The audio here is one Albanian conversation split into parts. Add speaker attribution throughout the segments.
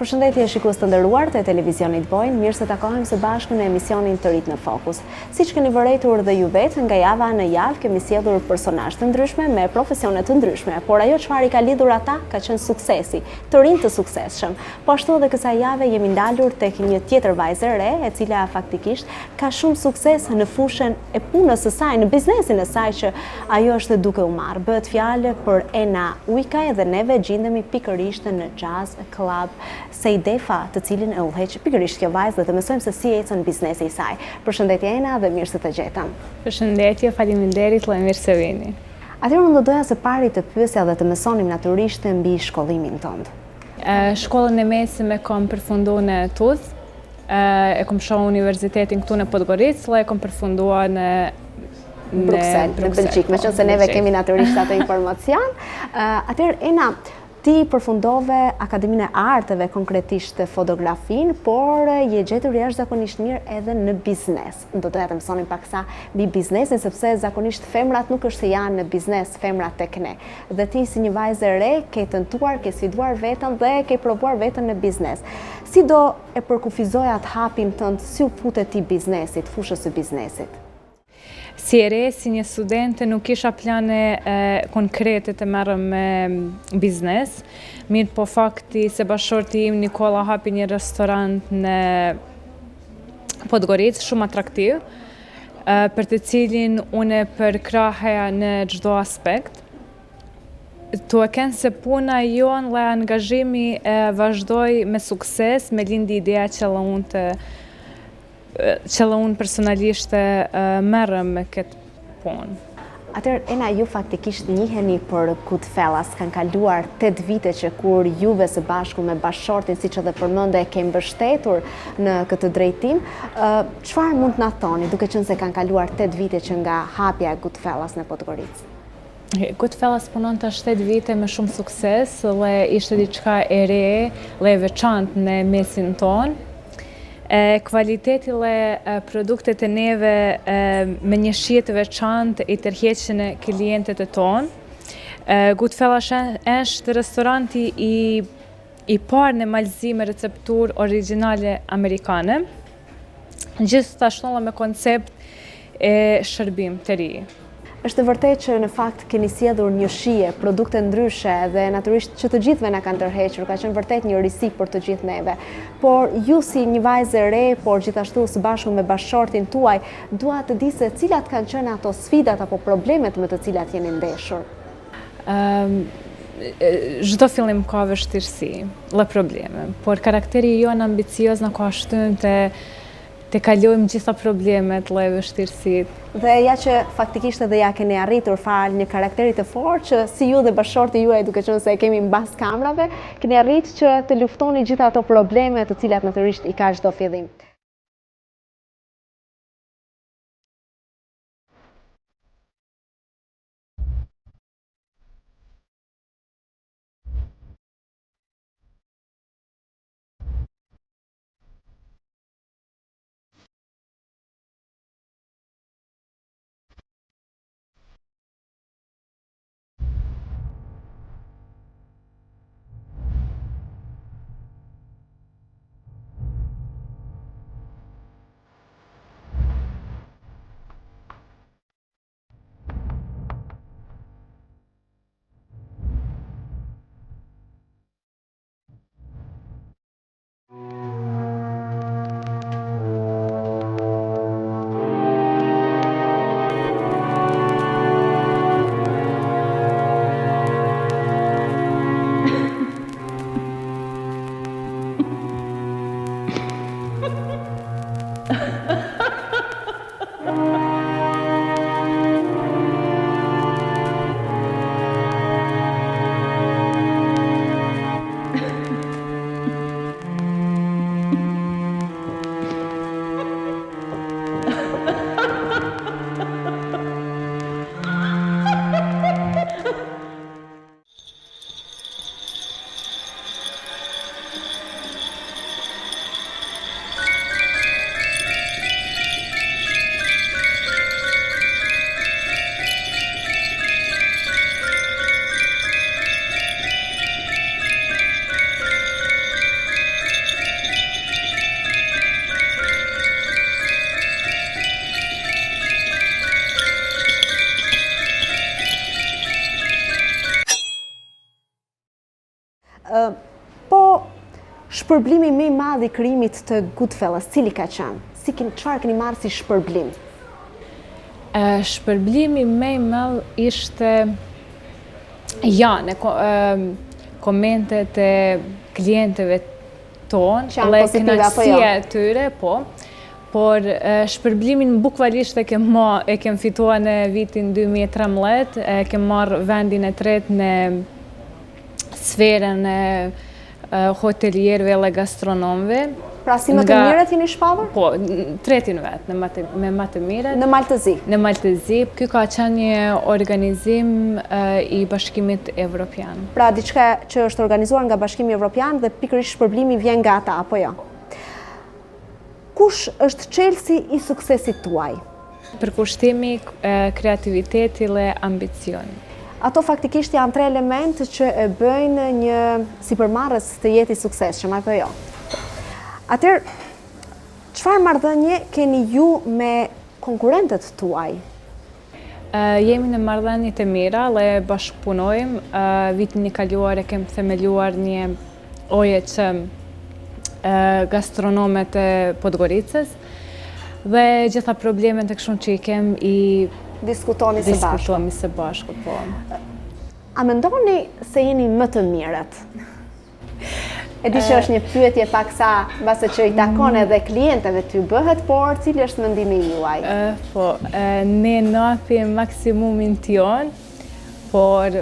Speaker 1: Përshëndetje shikues të nderuar të televizionit Bojnë, mirë se takohem së bashku në emisionin të rit në fokus. Siç keni vërejtur dhe ju vetë, nga java në javë kemi sjellur personazhe të ndryshme me profesione të ndryshme, por ajo çfarë i ka lidhur ata ka qenë suksesi, të rinj të suksesshëm. Po ashtu edhe kësaj jave jemi ndalur tek një tjetër vajzë e re, e cila faktikisht ka shumë sukses në fushën e punës së saj, në biznesin e saj që ajo është duke u marrë. Bëhet fjalë për Ena Ujkaj dhe neve gjendemi pikërisht në Jazz Club Sejdefa, të cilin e udhëheq pikërisht kjo vajzë dhe të mësojmë se si ecën biznesi i saj. Përshëndetje Ena dhe mirë se të gjetëm.
Speaker 2: Përshëndetje, faleminderit dhe mirë se vini.
Speaker 1: Atëherë unë do doja së pari të pyesja dhe të mësonim natyrisht mbi shkollimin tënd.
Speaker 2: Shkollën e mesme kam përfunduar në Tuzë, e kam shoh universitetin këtu në Podgoricë dhe e kam përfunduar në
Speaker 1: Bruxelles, në Belgjik, meqense neve kemi natyrisht atë informacion. Atëherë Ena, ti përfundove Akademinë e Arteve, konkretisht fotografin, por je gjetur jashtëzakonisht mirë edhe në biznes. Do doja të mësonim pak sa mbi biznesin, sepse zakonisht femrat nuk është se janë në biznes, femrat tek ne. Dhe ti si një vajzë e re, ke tentuar, ke sfiduar veten dhe ke provuar veten në biznes. Si do e përkufizoj atë hapin tënd, si u futet ti biznesit, fushës së biznesit?
Speaker 2: Si e re, si një studente, nuk kisha plane konkrete të merrem me biznes. Mirë po fakti se bashkëshorti im Nikola hapi një restorant në Podgoricë shumë atraktiv, për të cilin unë përkraheja në çdo aspekt. Tu e kënë se puna jonë dhe angazhimi vazhdoj me sukses, me lindi ideja që unë personalisht merrem me këtë punë.
Speaker 1: Atëherë, Ena, ju faktikisht njiheni për Goodfellas, kanë kaluar 8 vite që kur juve së bashku me bashkëshortin, siç edhe përmende, ke mbështetur në këtë drejtim. Çfarë mund të na thoni, duke qenë se kanë kaluar 8 vite që nga hapja e Goodfellas në Podgoricë?
Speaker 2: Goodfellas punonte 7 vite me shumë sukses dhe ishte diçka e re dhe e veçantë në mesin tonë. Kvaliteti dhe produktet e neve me një shije të veçantë i tërheqin e klientët e tonë. Goodfellas është restoranti i parë në Malzi me receptur origjinale amerikane, gjithashtu me koncept e shërbim të ri.
Speaker 1: Është vërtet që në fakt keni sjellur një shije, produkte ndryshe dhe natyrisht që të gjithëve na kanë tërhequr, ka qenë vërtet një risi për të gjithë neve. Por ju si një vajzë e re, por gjithashtu së bashku me bashkëshortin tuaj, dua të di se cilat kanë qenë ato sfidat apo problemet me të cilat jeni ndeshur.
Speaker 2: Çdo fillim ka vështirësi dhe probleme, por karakteri jonë ambicioz na ka shtyrë të kalojmë gjitha problemet dhe vështirësitë.
Speaker 1: Dhe ja që faktikisht edhe ja keni arritur fal një karakteri të fortë që si ju dhe bashkëshorti juaj, duke qenë se e kemi mbas kamerave, keni arritur që të luftoni gjitha ato probleme të cilat natyrisht i ka çdo fillim. Po shpërblimi më i madh i krijimit të Goodfellas, cili ka qenë? Çfarë keni marrë si shpërblim?
Speaker 2: Shpërblimi më i madh ishte komentet e klientëve tonë, dhe kënaqësia e tyre, po. Por shpërblimin bukvalisht e kem fituar në vitin 2013, kem marrë vendin e tretë në sferën e hotelierëve dhe gastronomëve.
Speaker 1: Pra si më të mirët jeni shpallur?
Speaker 2: Po, tretin vetë, me më të mirët.
Speaker 1: Në Maltëzi?
Speaker 2: Në Maltëzi. Ky ka qenë një organizim i Bashkimit Evropian.
Speaker 1: Pra diçka që është organizuar nga Bashkimi Evropian dhe pikërisht shpërblimi vjen nga ata, apo jo? Kush është çelësi i suksesit tuaj?
Speaker 2: Përkushtimi, kreativiteti dhe ambicioni.
Speaker 1: Ato faktikisht janë tre elementë që e bëjnë një sipërmarrës të jetë i suksesshëm, apo jo? Atëherë, çfarë marrëdhënie keni ju me konkurrentët tuaj?
Speaker 2: Jemi në marrëdhënie të mira dhe bashkëpunojmë. Vitin e kaluar e kem themeluar një OJC gastronomet e Podgoricës dhe gjitha problemet e kështu që i kem i
Speaker 1: diskutoni së bashku,
Speaker 2: po.
Speaker 1: A mendoni se jeni më të mirët? E di që është një pyetje paksa mbase që i takon edhe klientëve ty bëhet, por cili është mendimi juaj?
Speaker 2: Po, ne napim maksimumin tjon, por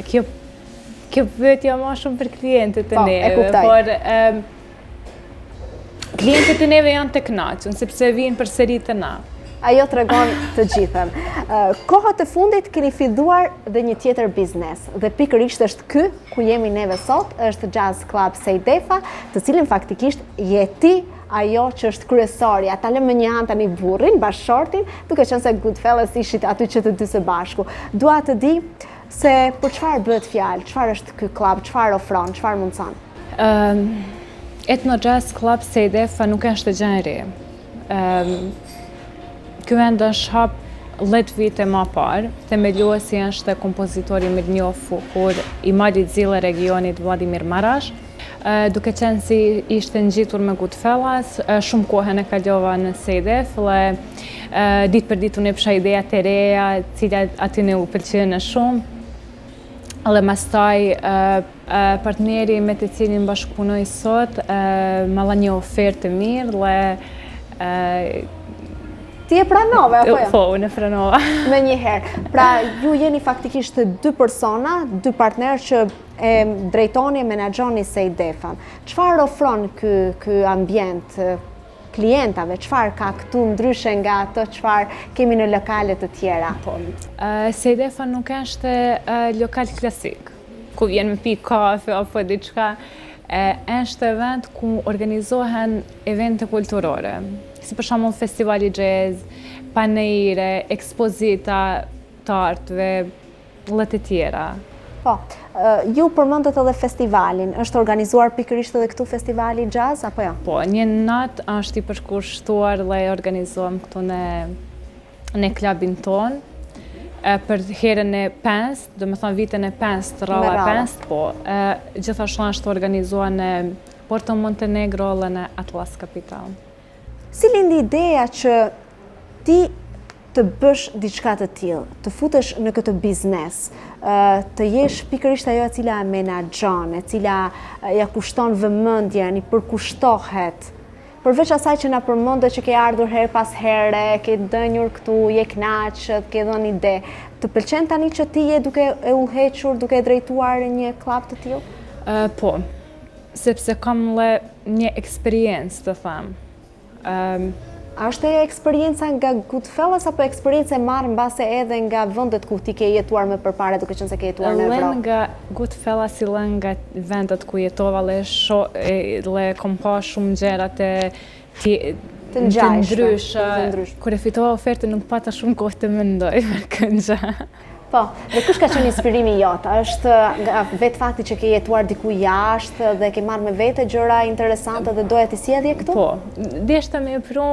Speaker 2: kjo pyetje më shumë për klientët e neve, por klientët e neve janë të kënaqur sepse vinë përsëri te na.
Speaker 1: Ajo tregon të gjithën. Kohët e fundit keni filluar dhe një tjetër biznes, dhe pikërisht është ky ku jemi neve sot, është Jazz Club Sejdefa, të cilin faktikisht je ti ajo që është kryesorja. Ta lëmë një anë tani burrin, bashkëshortin, duke qenë se Goodfellas ishit aty që të dy së bashku. Dua të di se për çfarë bëhet fjalë, çfarë është ky klub, çfarë ofron, çfarë mundson?
Speaker 2: Etno Jazz Club Sejdefa nuk është gjë e re. Ky vend është hap 10 vite më parë. Themeluesi është kompozitori mirënjohur i Malit Zille regionit Vladimir Marash. Duke qenë si ishte ngjitur me Goodfellas, shumë kohën e kalova në Sejdef dhe ditë për ditë unë epsha ideja të reja, cilat aty ne u pëlqejnë shumë. Dhe pastaj partneri me të cilin bashkëpunoj sot ma dha një ofertë të mirë dhe
Speaker 1: ti e pranove, apo jo?
Speaker 2: Po, unë e pranova.
Speaker 1: Me njëherë. Pra, ju jeni faktikisht dy persona, dy partnerë që e drejtoni e menaxhoni Sejdefan. Çfarë ofron ky ambient klientave? Çfarë ka këtu ndryshe nga ato çfarë kemi në lokale të tjera?
Speaker 2: Sejdefan nuk është lokal klasik, ku vjen me pi kafe apo diçka. Është event ku organizohen evente kulturore, si për shembull festivali jazz, panejre, ekspozita të artëve, dhe të tjera.
Speaker 1: Po, ju përmendet edhe festivalin, është organizuar pikërisht edhe këtu festivali jazz, apo jo?
Speaker 2: Po, një natë është i përkushtuar dhe organizohem këtu në klubin ton, për herën e 5, do me thonë vitën e 5, rralla 5, po, gjithashtu është organizuar në Porto Montenegro dhe në Atlas Capital.
Speaker 1: Si lindi ideja që ti të bësh diçka të tillë, të futesh në këtë biznes, të jesh pikërisht ajo e cila e menaxhon, e cila ja kushton vëmendjen, i përkushtohet? Përveç asaj që na përmendë që ke ardhur her pas here, ke dënjur këtu, je kënaq, ke dhënë ide. Të pëlqen tani që ti je duke e udhëhequr, duke e drejtuar një klub të tillë?
Speaker 2: Po, sepse kam një eksperiencë, të them.
Speaker 1: A është e eksperjenca nga Goodfellas apo eksperiencë e marrë mbase edhe nga vendet ku ti ke jetuar më përpara, duke qenë se ke jetuar në Evropë?
Speaker 2: Nga Goodfellas i lën nga vendet ku jetova dhe kom pa shumë gjëra të ndryshme. Kur e fitova ofertën nuk pata shumë kohë të mendoj për këtë gjë.
Speaker 1: Po, dhe kush ka qenë inspirimi jot? Është nga vetë fakti që ke jetuar diku jashtë dhe ke marrë me vete gjëra interesante dhe doja t'i sjellje këtu?
Speaker 2: Po, deshta me pru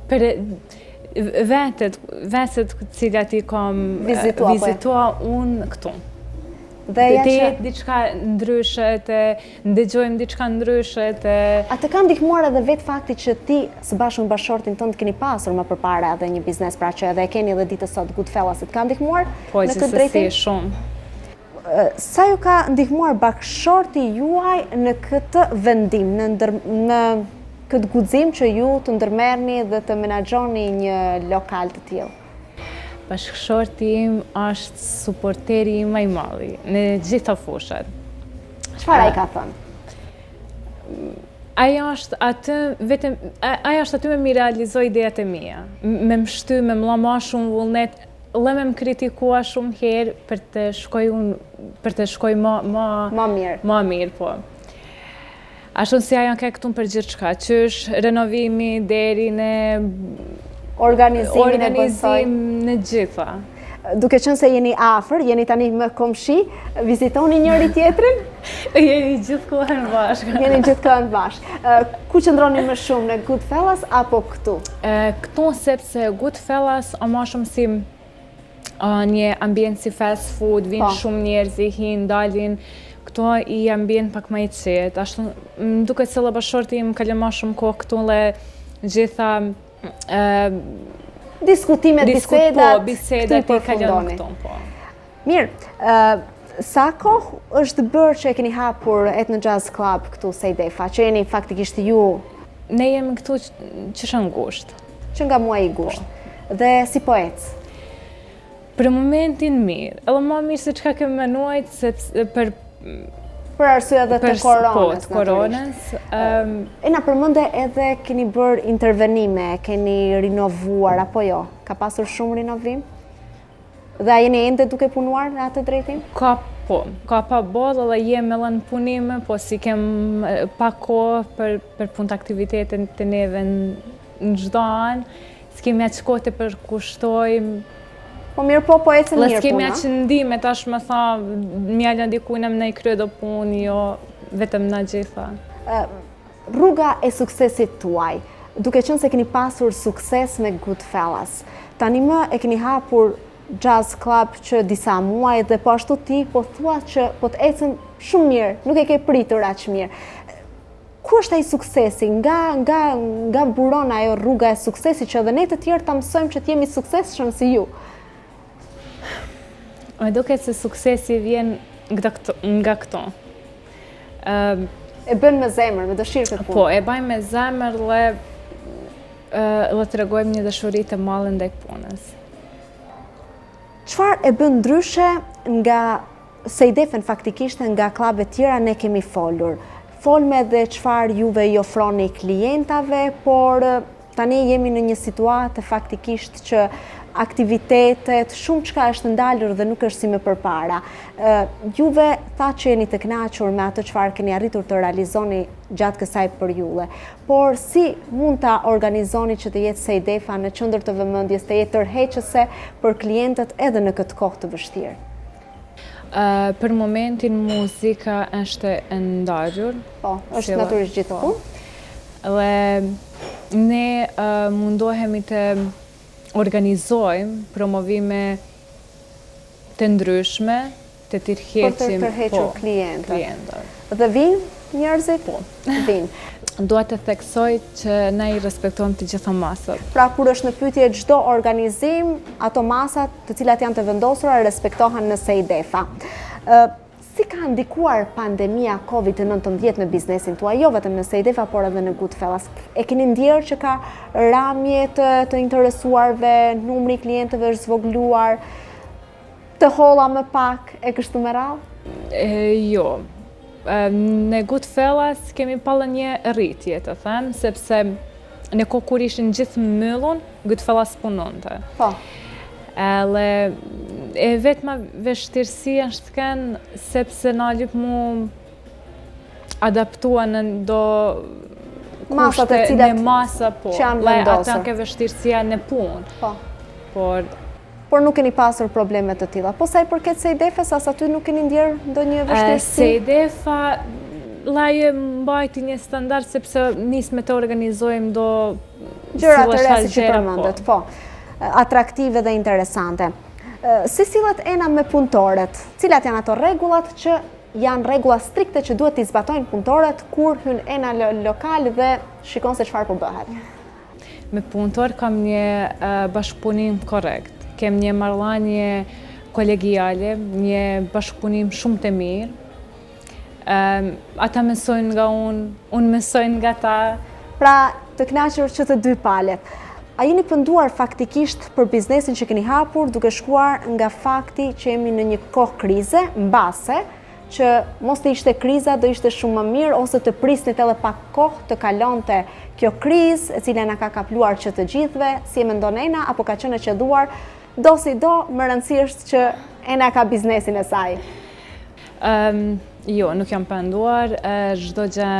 Speaker 2: për vendet cilat i kam vizitua unë këtu. Dhe të jetë diçka ndryshe, të ndëgjojmë diçka ndryshe.
Speaker 1: A të ka ndihmuar edhe vetë fakti që ti së bashku me bashkëshortin tënd keni pasur më përpara edhe një biznes, pra që edhe e keni edhe ditës sot Goodfellas, të ka ndihmuar në këtë drejtim?
Speaker 2: Po, shumë.
Speaker 1: Sa ju ka ndihmuar bashkëshorti juaj në këtë vendim, në këtë guxim që ju të ndërmerrni dhe të menaxhoni një lokal të tillë?
Speaker 2: Bashkëshorti im është suporteri im më i madh në gjitha fushat.
Speaker 1: Çfarë ai ka thënë?
Speaker 2: Ajo është aty me mi realizoj idejat e mia, me më shty, me më la ma shumë vullnet, dhe me më kritikua shumë herë për të shkoj ma mirë, po. Ashtu si ajo ka këtu për gjithë shka, qysh renovimi deri në organizim në gjitha.
Speaker 1: Duke qenë se jeni afër, jeni tani më komshi, vizitoni njëri tjetrin?
Speaker 2: Jeni gjithkohën bashkë.
Speaker 1: Jeni gjithkohën bashkë. Ku qëndroni më shumë, në Goodfellas apo këtu?
Speaker 2: Këtu sepse Goodfellas o ma shumë si një ambient si fast food, vinë shumë njerëz, i hinë, dalin, këtu i ambient pak më i qetë. Ashtu më duket se bashkëshorti im ka lënë më shumë kohë këtu le gjitha
Speaker 1: diskutimet,
Speaker 2: bisedat i kalon këtu, po.
Speaker 1: Mirë, sa kohë është bërë që e keni hapur Ethno Jazz Club këtu Sejdefa, që jeni faktikisht ju?
Speaker 2: Ne jemi këtu që shë ngusht.
Speaker 1: Që nga muaj i gusht. Dhe si po ecë?
Speaker 2: Për momentin mirë, edhe ma mirë se çka kemë menuajt, sepse
Speaker 1: për arsye edhe të koronës.
Speaker 2: Po, të koronës.
Speaker 1: E na përmende edhe keni bërë intervenime, keni rinovuar, apo jo? Ka pasur shumë rinovim? Dhe a jeni ende duke punuar në atë drejtim?
Speaker 2: Ka pa bodhë dhe jem edhe në punime, po si kem pa kohë për punë të aktivitetin të neve në çdo anë, s'kemi aq kohë të përkushtojmë.
Speaker 1: Po mirë po ecën mirë puna.
Speaker 2: S'kemi aq ndime tash më tha, mjallë ndikujnë në i krye do punë, jo vetëm na gjitha.
Speaker 1: Rruga e suksesit tuaj, duke qenë se keni pasur sukses me Goodfellas, tani më e keni hapur Jazz Club që disa muaj dhe po ashtu ti po thua që po të ecën shumë mirë, nuk e ke pritur aq mirë. Ku është ai suksesi? Nga buron ajo rruga e suksesit që edhe ne të tjerë ta mësojmë që të jemi suksesshëm si ju?
Speaker 2: Me duket se suksesi vjen nga këto.
Speaker 1: E bën me zemër, me dëshirë këtë punë?
Speaker 2: Po, e bajmë me zemër dhe të regojmë një dëshuri të madhe ndaj punës.
Speaker 1: Çfarë e bën ndryshe nga Sejdefen faktikisht nga klubet tjera ne kemi folur? Folme dhe çfarë juve i ofroni klientave, por tani jemi në një situatë faktikisht që aktivitetet, shumë çka është ndalur dhe nuk është si më përpara. Juve tha që jeni të kënaqur me atë çfarë keni arritur të realizoni gjatë kësaj periudhe. Por si mund ta organizoni që të jetë Sejdefa në qendër të vëmendjes, të jetë tërheqëse për klientët edhe në këtë kohë të vështirë?
Speaker 2: Për momentin muzika është e ndarur.
Speaker 1: Po, është natyrisht gjithmonë.
Speaker 2: Dhe ne mundohemi të organizojmë promovime të ndryshme, të tërheqim
Speaker 1: për të tërhequr klientët. Dhe vinë njerëzit?
Speaker 2: Po.
Speaker 1: Vinë.
Speaker 2: Dua të theksoj që ne i respektojmë të gjitha masat.
Speaker 1: Pra kur është në pyetje çdo organizim, ato masat të cilat janë të vendosura respektohen në Sejdefa. Si ka ndikuar pandemia COVID-19 në biznesin tuaj, jo vetëm në Sejdefa, por edhe në Goodfellas? E keni ndjerë që ka ramje të interesuarve, numri i klientëve është zvogluar, të holla më pak e kështu me radhë?
Speaker 2: Jo. Në Goodfellas kemi pallë një rritje, të them, sepse në kohë kur ishin gjithë mbyllur, Goodfellas punonte.
Speaker 1: Po.
Speaker 2: E vetma vështirësia është kënë sepse na lyp mu adaptua në do kushte në masa, po.
Speaker 1: Që janë vendosur.
Speaker 2: Ata ke vështirësia në punë.
Speaker 1: Po. Por nuk keni pasur probleme të tilla. Po sa i përket Sejdefës, as aty nuk keni ndjerë ndonjë vështirësi?
Speaker 2: Sejdefa laje mbajti një standard sepse nisme të organizojmë do
Speaker 1: gjëra të rëndësishme që përmendet, po. Atraktive dhe interesante. Si sillet Ena me punëtorët? Cilat janë ato rregullat që janë rregulla strikte që duhet t'i zbatojnë punëtorët kur hyn Ena lokal dhe shikon se çfarë po bëhet?
Speaker 2: Me punëtor kam një bashkëpunim korrekt. Kem një marrëdhënie kolegiale, një bashkëpunim shumë të mirë. Ata mësojnë nga unë mësoj nga ta.
Speaker 1: Pra, të kënaqur që të dy palët. A jeni pënduar faktikisht për biznesin që keni hapur duke shkuar nga fakti që jemi në një kohë krize, mbase që mos të ishte kriza do ishte shumë më mirë ose të prisnit edhe pak kohë të kalonte kjo krizë e cila na ka kapluar që të gjithëve, si e mendon Ena apo ka qenë e qelluar, do si do, më rëndësi është që Ena ka biznesin e saj.
Speaker 2: Jo, nuk jam penduar, çdo gjë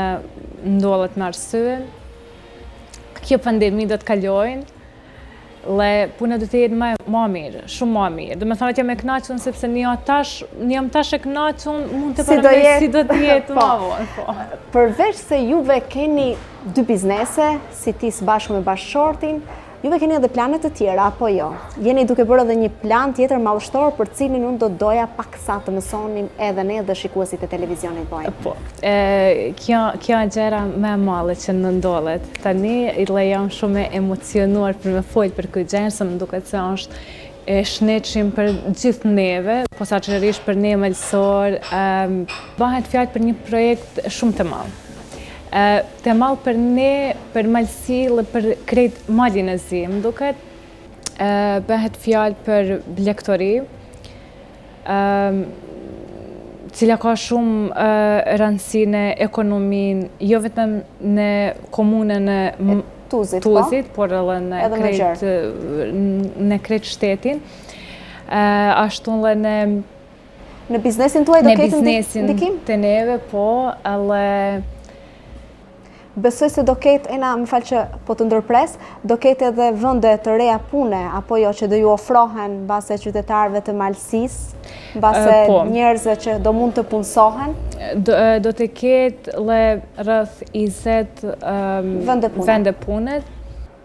Speaker 2: ndodhet me arsye. Kjo pandemi do të kalojnë, dhe puna do të jetë më mirë, shumë më mirë. Do me thonë që jam e kënaqur sepse një jam tash e kënaqur, mund të përmendoj si do të jetë më vonë.
Speaker 1: Përveç se juve keni dy biznese, si ti së bashku me bashkëshortin, juve keni edhe planet të tjera, apo jo? Jeni duke bërë edhe një plan tjetër madhështor për cilin unë do doja paksa të mësonim edhe ne dhe shikuesit e televizionit bojnë.
Speaker 2: Po, kjo gjëra më e madhe që në ndodhet. Tani jam shumë e emocionuar për me folë për këtë gjë, se më duket se është e shnetshëm për gjithë neve, posaçërisht për ne mëlsor, bëhet fjalë për një projekt shumë të madh. Të malë për ne, për malësi dhe për krejt malin e zi, më duket, bëhet fjalë për blegtori, cila ka shumë rëndësi në ekonominë, jo vetëm në komunën e Tuzit, por edhe në krejt shtetin, ashtu dhe
Speaker 1: në biznesin tuaj do ketë ndikim?
Speaker 2: Në biznesin të neve, po, edhe
Speaker 1: besoj se do ketë, Ena, më falë që po të ndërpres, do ketë edhe vënde të reja pune, apo jo që do ju ofrohen base qytetarëve të malësisë, base njerëzve që do mund të punësohen?
Speaker 2: Do të ketë dhe rreth 20 vende pune.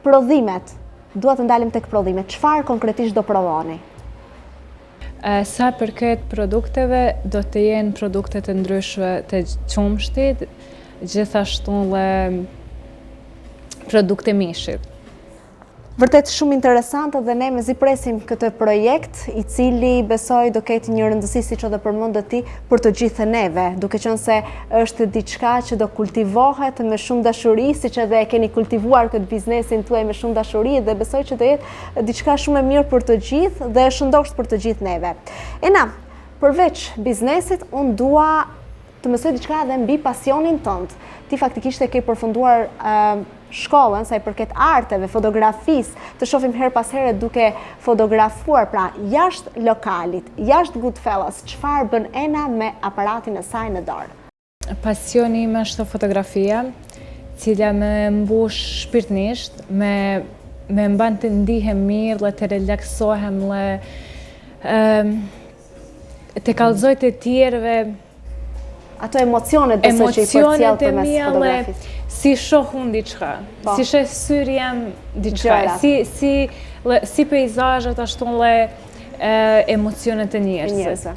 Speaker 1: Prodhimet, duhet të ndalim tek prodhimet, çfarë konkretisht do prodhoni?
Speaker 2: Sa përket produkteve, do të jenë produkte të ndryshme të qumshtit, gjithashtu dhe produkte mishit.
Speaker 1: Vërtet shumë interesante dhe ne mezi presim këtë projekt i cili besoj do ketë një rëndësi siç edhe përmendët ti për të gjithë neve, duke qenë se është diçka që do kultivohet me shumë dashuri, siç edhe e keni kultivuar këtë biznesin tuaj me shumë dashuri dhe besoj që do jetë diçka shumë e mirë për të gjithë dhe e shëndosh për të gjithë neve. Ena, përveç biznesit, unë dua të mësoj diçka edhe mbi pasionin tënd. Ti faktikisht e ke përfunduar shkollën sa i përket arteve, fotografisë, të shohim her pas here duke fotografuar, pra jashtë lokalit, jashtë Goodfellas, çfarë bën Ena me aparatin e saj në dorë?
Speaker 2: Pasioni im është fotografia, cila më mbush shpirtnisht, me mban të ndihem mirë dhe të relaksohem dhe të kallëzoj të tjerëve
Speaker 1: ato emocionet besoj që i përcjell përmes fotografisë.
Speaker 2: Si shoh unë diçka, si sheh syri jam diçka, si peizazhet ashtu dhe emocionet e njerëzve.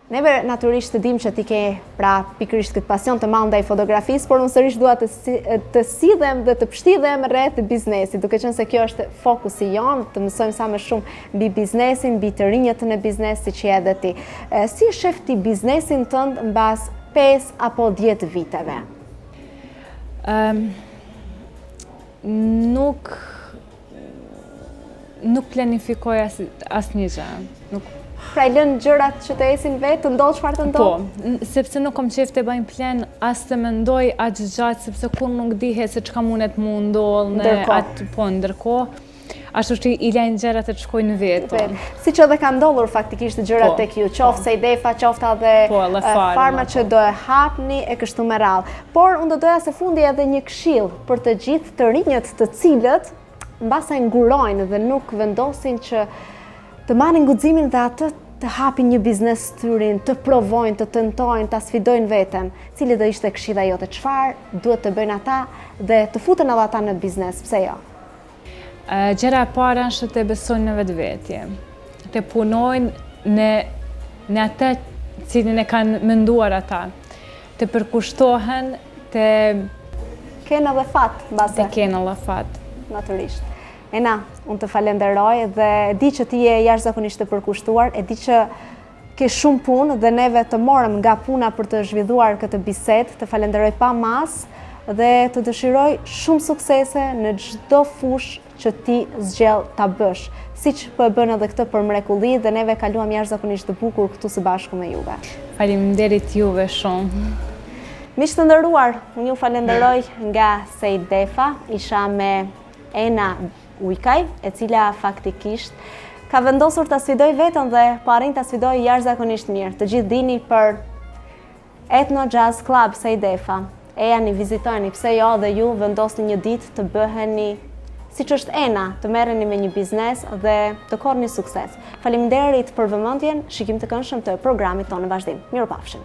Speaker 1: Neve natyrisht të dim që ti ke pra pikërisht këtë pasion të madh ndaj fotografisë, por unë sërish dua të sidhem dhe të pështidhem rreth biznesit, duke qenë se kjo është fokusi jonë, të mësojmë sa më shumë mbi biznesin, mbi të rinjët në biznes, siç je edhe ti. Si shef ti biznesin tënd mbas 5 apo 10 viteve?
Speaker 2: Nuk planifikoj asnjë gjë.
Speaker 1: Pra i lën gjërat që të esin vetë, të ndodh çfarë të ndodh?
Speaker 2: Po, sepse nuk kam qejf të bëj plan, as të mendoj aq gjatë, sepse kur nuk dihet se çka mundet mu ndodh në atë, po ndërkohë. Ashtu që i lejnë gjërat të shkojnë vetë.
Speaker 1: Siç edhe ka ndodhur faktikisht gjërat tek ju, qoftë Sejdefa, qoftë edhe farma që do e hapni e kështu me radhë. Por unë do doja së fundi edhe një këshill për të gjithë të rinjët të cilët mbase ngurojnë dhe nuk vendosin që të marrin guximin dhe atë të hapin një biznes tyrin, të provojnë, të tentojnë, të sfidojnë veten. Cili do ishte këshilla jote? Çfarë duhet të bëjnë ata dhe të futen edhe ata në biznes? Pse jo?
Speaker 2: Gjëra e para është të besojnë në vetvetje, të punojnë në atë cilin e kanë menduar ata, të përkushtohen, të
Speaker 1: kenë edhe fat, mbase.
Speaker 2: Të kenë edhe fat.
Speaker 1: Natyrisht. Ena, unë të falenderoj dhe di që ti je jashtëzakonisht të përkushtuar, e di që ke shumë punë dhe neve të morëm nga puna për të zhvilluar këtë bisedë, të falenderoj pa mas dhe të dëshiroj shumë suksese në çdo fushë që ti zgjell ta bësh. Siç po e bën edhe këtë për mrekulli dhe neve kaluam jashtëzakonisht të bukur këtu së bashku me juve.
Speaker 2: Faleminderit juve shumë.
Speaker 1: Miq të nderuar, unë ju falenderoj nga Sejdefa, isha me Ena Ujkaj, e cila faktikisht ka vendosur ta sfidoj veten dhe po arrin ta sfidoj jashtëzakonisht mirë. Të gjithë dini për Ethno Jazz Club Sejdefa. Ejani, vizitojeni, pse jo dhe ju vendosni një ditë të bëheni siç është Ena, të merreni me një biznes dhe të korrni sukses. Faleminderit për vëmendjen, shikim të këndshëm të programit tonë në vazhdim. Mirupafshim.